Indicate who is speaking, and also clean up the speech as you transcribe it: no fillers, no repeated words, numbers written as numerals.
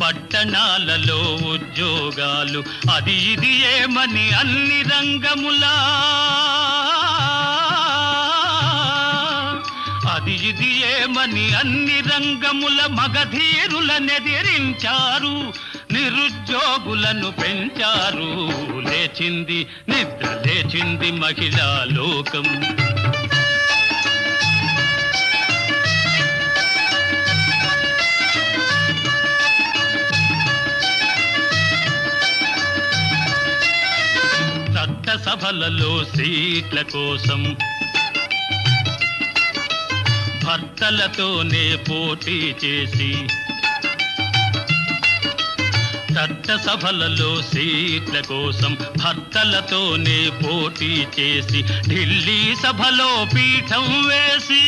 Speaker 1: పట్టణాలలో ఉద్యోగాలు అది ఇది ఏమని అన్ని రంగములా అది ఇది ఏమని అన్ని రంగముల మగధీరులనెదిరించారు, నిరుద్యోగులను పెంచారు. లేచింది నిద్ర లేచింది మహిళా లోకం. చట్టసభలలో సీట్ల కోసం భర్తలతోనే పోటీ చేసి, చట్టసభలలో సీట్ల కోసం భర్తలతోనే పోటీ చేసి, ఢిల్లీ సభలో పీఠం వేసి